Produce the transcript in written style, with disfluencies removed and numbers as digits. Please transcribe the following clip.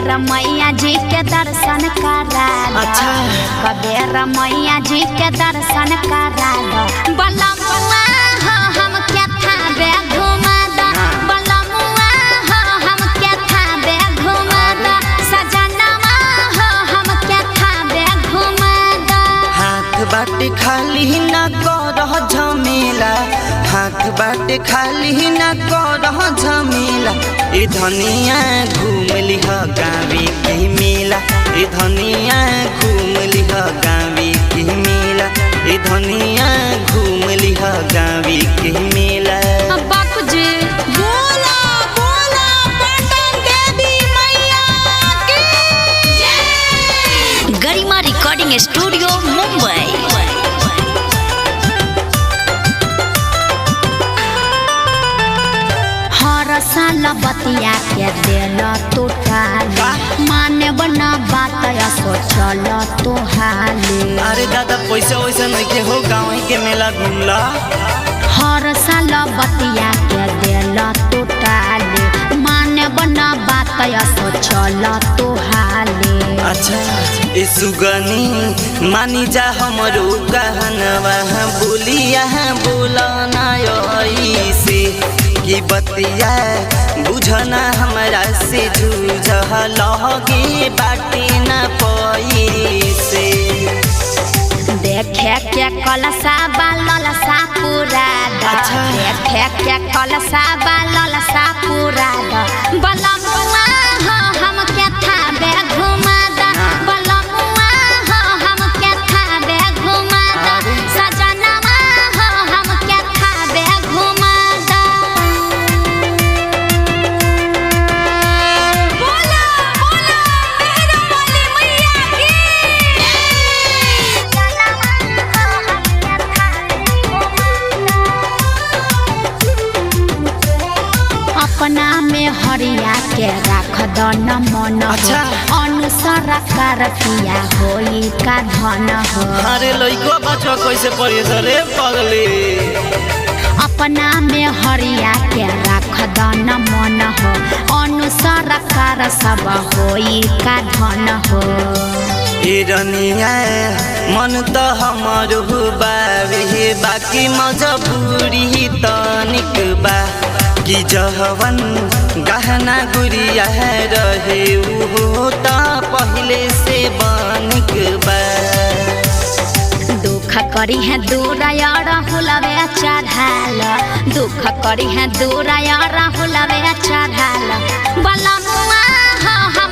बेर मैया जी के दर्शन करा दो। अच्छा बेर मैया जी के दर्शन करा दो। बलमुआ हो हम क्या था बे घुमा दो। बलमुआ हो हम क्या था बे घुमा दो। सजनवा हो हम क्या था बे घुमा दो। हाथ बाटे खाली न करह झमेला, हाथ बाटे खाली न करह झमेला। ए धनिया घूम लिह गावे के मेला, ए धनिया घूम लिह गावे के मेला, ए धनिया घूम लिह गावे के मेला। बापूजी बोला बोला पटन देवी मैया की जय। गरिमा रिकॉर्डिंग स्टूडियो मुंबई। हर साल बतिया के दिल तू टाले, माने बना बात सोचल तू हाले। अरे दादा पैसा वैसा नहीं के हो, गाँव के मेला घूमला। हर साल बतिया के दिल तू टाले, माने बना बात सोचल तू हाले। अच्छा ए सुगनी मानी जा हमरो कहनवा, बोलिया बोला ना ऐसे की बतिया बुझना हमरा से जूझ लगे बाटे न पैसे। देखे के कलसा ललसा पूरा द। देखे के कलसा ललसा पूरा द। बलमुआ हो हम क्या था बे घुमा द। बलमुआ हो हम क्या था बे घुमा द। सजनवा हो हम क्या था बे घुमा द। बोला बोला मेरा बोली मैया की अपना में हरिया के राख दन मन। अच्छा। अनुसार कर पिया होई का धन हो। अरे लइको बच्चा कैसे पढ़े रे पगले। अपना में हरिया के राख दन मन हो। अनुसार कर सब होई का धन हो। ए रनिया मन त हमर बावे, बाकी मजबूरी तनिक बा कि जहवन गहना गुड़िया रहे वो त पहले से बनिक बा। दुख करी है दूर हुलवे चढ़ाल, दुख करी है दूर हुलवे चढ़ाल। बलमुआ हो